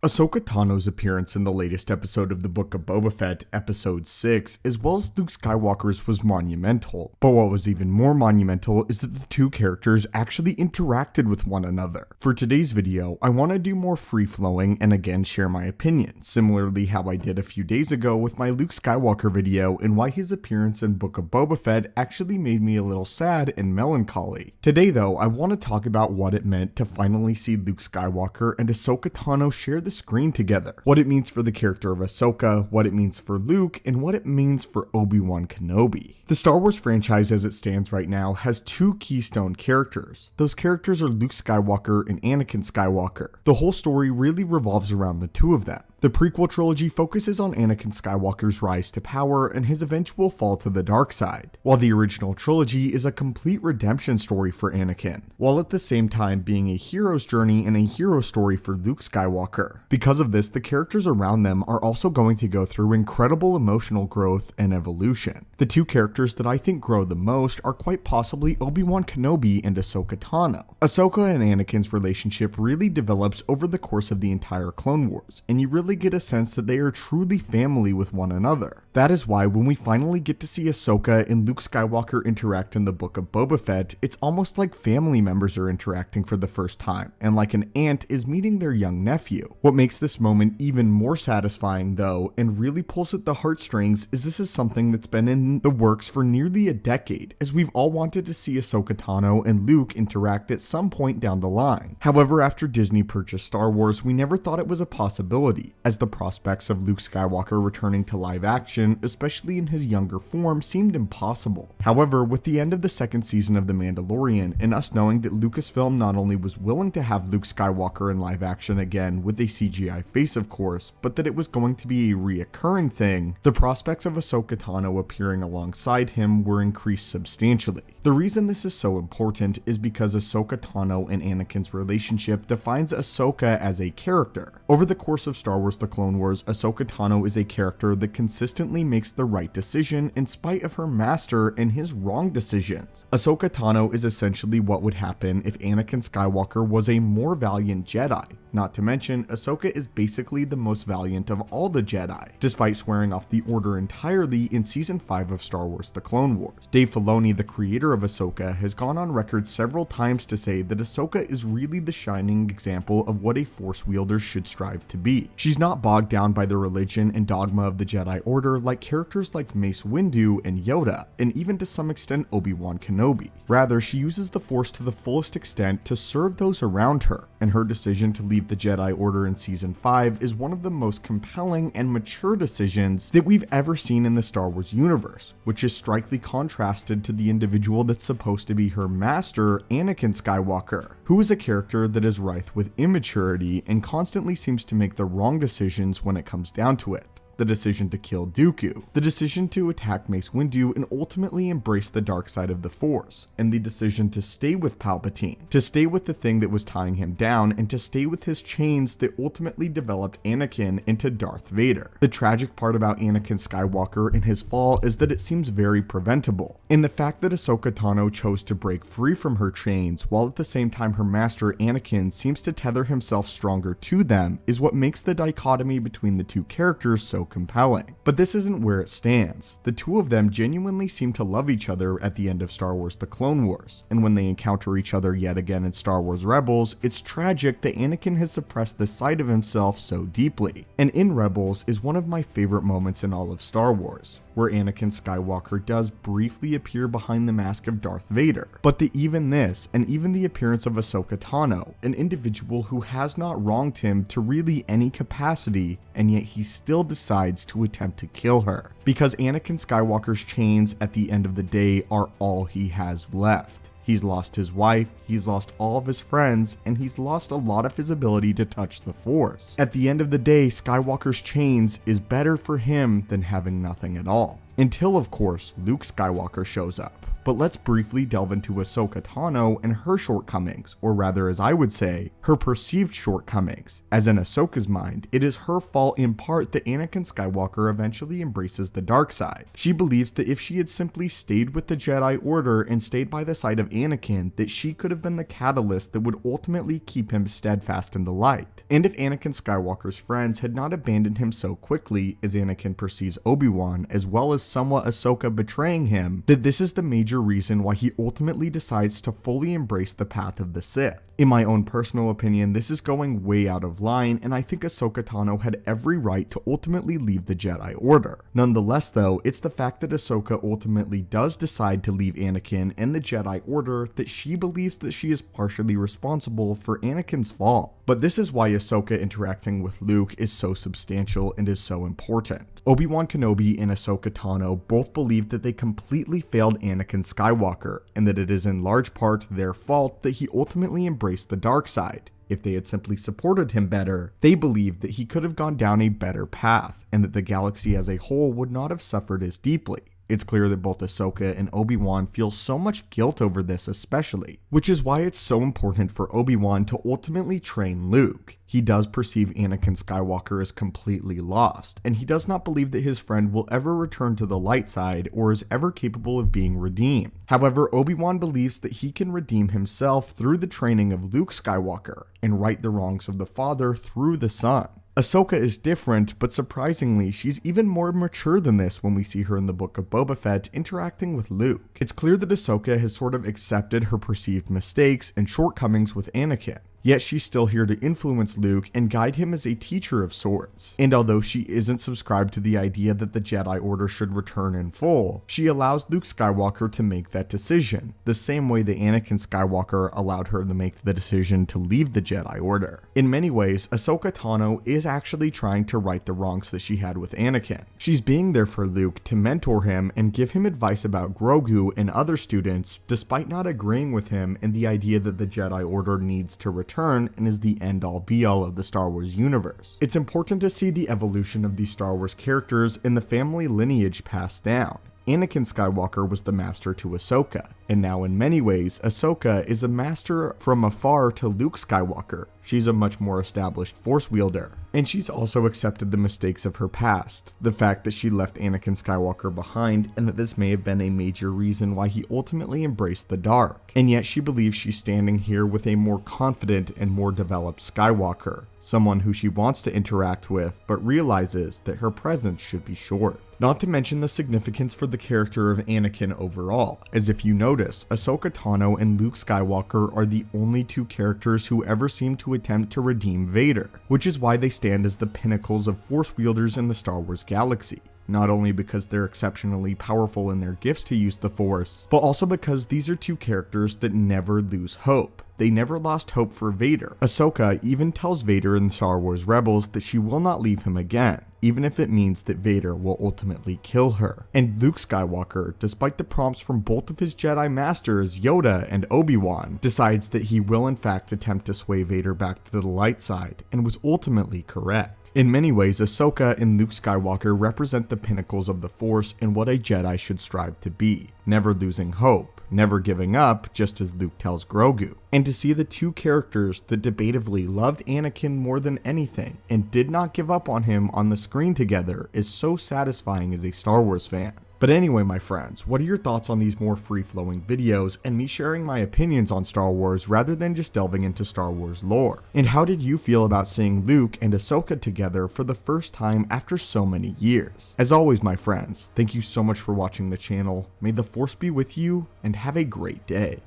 Ahsoka Tano's appearance in the latest episode of the Book of Boba Fett, Episode 6, as well as Luke Skywalker's, was monumental. But what was even more monumental is that the two characters actually interacted with one another. For today's video, I want to do more free-flowing and again share my opinion, similarly how I did a few days ago with my Luke Skywalker video and why his appearance in Book of Boba Fett actually made me a little sad and melancholy. Today though, I want to talk about what it meant to finally see Luke Skywalker and Ahsoka Tano share the screen together, what it means for the character of Ahsoka, what it means for Luke, and what it means for Obi-Wan Kenobi. The Star Wars franchise as it stands right now has two keystone characters. Those characters are Luke Skywalker and Anakin Skywalker. The whole story really revolves around the two of them. The prequel trilogy focuses on Anakin Skywalker's rise to power and his eventual fall to the dark side, while the original trilogy is a complete redemption story for Anakin, while at the same time being a hero's journey and a hero story for Luke Skywalker. Because of this, the characters around them are also going to go through incredible emotional growth and evolution. The two characters that I think grow the most are quite possibly Obi-Wan Kenobi and Ahsoka Tano. Ahsoka and Anakin's relationship really develops over the course of the entire Clone Wars, and you really get a sense that they are truly family with one another. That is why when we finally get to see Ahsoka and Luke Skywalker interact in the Book of Boba Fett, it's almost like family members are interacting for the first time, and like an aunt is meeting their young nephew. What makes this moment even more satisfying though, and really pulls at the heartstrings, is this is something that's been in the works for nearly a decade, as we've all wanted to see Ahsoka Tano and Luke interact at some point down the line. However, after Disney purchased Star Wars, we never thought it was a possibility, as the prospects of Luke Skywalker returning to live action, especially in his younger form, seemed impossible. However, with the end of the second season of The Mandalorian, and us knowing that Lucasfilm not only was willing to have Luke Skywalker in live action again, with a CGI face of course, but that it was going to be a reoccurring thing, the prospects of Ahsoka Tano appearing alongside him were increased substantially. The reason this is so important is because Ahsoka Tano and Anakin's relationship defines Ahsoka as a character. Over the course of Star Wars The Clone Wars, Ahsoka Tano is a character that consistently makes the right decision in spite of her master and his wrong decisions. Ahsoka Tano is essentially what would happen if Anakin Skywalker was a more valiant Jedi. Not to mention, Ahsoka is basically the most valiant of all the Jedi, despite swearing off the Order entirely in Season 5 of Star Wars The Clone Wars. Dave Filoni, the creator of Ahsoka, has gone on record several times to say that Ahsoka is really the shining example of what a Force wielder should strive to be. She's not bogged down by the religion and dogma of the Jedi Order like characters like Mace Windu and Yoda, and even to some extent Obi-Wan Kenobi. Rather, she uses the Force to the fullest extent to serve those around her, and her decision to leave the Jedi Order in Season 5 is one of the most compelling and mature decisions that we've ever seen in the Star Wars universe, which is strikingly contrasted to the individual that's supposed to be her master, Anakin Skywalker, who is a character that is rife with immaturity and constantly seems to make the wrong decisions when it comes down to it. The decision to kill Dooku, the decision to attack Mace Windu and ultimately embrace the dark side of the Force, and the decision to stay with Palpatine, to stay with the thing that was tying him down, and to stay with his chains that ultimately developed Anakin into Darth Vader. The tragic part about Anakin Skywalker and his fall is that it seems very preventable, and the fact that Ahsoka Tano chose to break free from her chains, while at the same time her master Anakin seems to tether himself stronger to them, is what makes the dichotomy between the two characters so compelling. But this isn't where it stands. The two of them genuinely seem to love each other at the end of Star Wars The Clone Wars, and when they encounter each other yet again in Star Wars Rebels, it's tragic that Anakin has suppressed this side of himself so deeply. And in Rebels is one of my favorite moments in all of Star Wars, where Anakin Skywalker does briefly appear behind the mask of Darth Vader. But even this, and even the appearance of Ahsoka Tano, an individual who has not wronged him to really any capacity, and yet he still decides to attempt to kill her, because Anakin Skywalker's chains at the end of the day are all he has left. He's lost his wife, he's lost all of his friends, and he's lost a lot of his ability to touch the Force. At the end of the day, Skywalker's chains is better for him than having nothing at all. Until, of course, Luke Skywalker shows up. But let's briefly delve into Ahsoka Tano and her shortcomings, or rather as I would say, her perceived shortcomings. As in Ahsoka's mind, it is her fault in part that Anakin Skywalker eventually embraces the dark side. She believes that if she had simply stayed with the Jedi Order and stayed by the side of Anakin, that she could have been the catalyst that would ultimately keep him steadfast in the light. And if Anakin Skywalker's friends had not abandoned him so quickly, as Anakin perceives Obi-Wan, as well as somewhat Ahsoka betraying him, that this is the major reason why he ultimately decides to fully embrace the path of the Sith. In my own personal opinion, this is going way out of line, and I think Ahsoka Tano had every right to ultimately leave the Jedi Order. Nonetheless though, it's the fact that Ahsoka ultimately does decide to leave Anakin and the Jedi Order that she believes that she is partially responsible for Anakin's fall. But this is why Ahsoka interacting with Luke is so substantial and is so important. Obi-Wan Kenobi and Ahsoka Tano both believe that they completely failed Anakin Skywalker, and that it is in large part their fault that he ultimately embraced the dark side. If they had simply supported him better, they believed that he could have gone down a better path, and that the galaxy as a whole would not have suffered as deeply. It's clear that both Ahsoka and Obi-Wan feel so much guilt over this especially, which is why it's so important for Obi-Wan to ultimately train Luke. He does perceive Anakin Skywalker as completely lost, and he does not believe that his friend will ever return to the light side or is ever capable of being redeemed. However, Obi-Wan believes that he can redeem himself through the training of Luke Skywalker, and right the wrongs of the father through the son. Ahsoka is different, but surprisingly, she's even more mature than this when we see her in the Book of Boba Fett interacting with Luke. It's clear that Ahsoka has sort of accepted her perceived mistakes and shortcomings with Anakin. Yet she's still here to influence Luke and guide him as a teacher of sorts. And although she isn't subscribed to the idea that the Jedi Order should return in full, she allows Luke Skywalker to make that decision, the same way that Anakin Skywalker allowed her to make the decision to leave the Jedi Order. In many ways, Ahsoka Tano is actually trying to right the wrongs that she had with Anakin. She's being there for Luke to mentor him and give him advice about Grogu and other students, despite not agreeing with him in the idea that the Jedi Order needs to return and is the end-all be-all of the Star Wars universe. It's important to see the evolution of these Star Wars characters and the family lineage passed down. Anakin Skywalker was the master to Ahsoka, and now in many ways, Ahsoka is a master from afar to Luke Skywalker. She's a much more established Force wielder. And she's also accepted the mistakes of her past, the fact that she left Anakin Skywalker behind, and that this may have been a major reason why he ultimately embraced the dark. And yet she believes she's standing here with a more confident and more developed Skywalker, someone who she wants to interact with, but realizes that her presence should be short. Not to mention the significance for the character of Anakin overall, as if you notice, Ahsoka Tano and Luke Skywalker are the only two characters who ever seem to attempt to redeem Vader, which is why they stand as the pinnacles of Force wielders in the Star Wars galaxy. Not only because they're exceptionally powerful in their gifts to use the Force, but also because these are two characters that never lose hope. They never lost hope for Vader. Ahsoka even tells Vader in Star Wars Rebels that she will not leave him again, even if it means that Vader will ultimately kill her. And Luke Skywalker, despite the prompts from both of his Jedi masters, Yoda and Obi-Wan, decides that he will in fact attempt to sway Vader back to the light side, and was ultimately correct. In many ways, Ahsoka and Luke Skywalker represent the pinnacles of the Force and what a Jedi should strive to be, never losing hope, never giving up, just as Luke tells Grogu. And to see the two characters that debatably loved Anakin more than anything and did not give up on him on the screen together is so satisfying as a Star Wars fan. But anyway, my friends, what are your thoughts on these more free-flowing videos and me sharing my opinions on Star Wars rather than just delving into Star Wars lore? And how did you feel about seeing Luke and Ahsoka together for the first time after so many years? As always, my friends, thank you so much for watching the channel. May the Force be with you, and have a great day.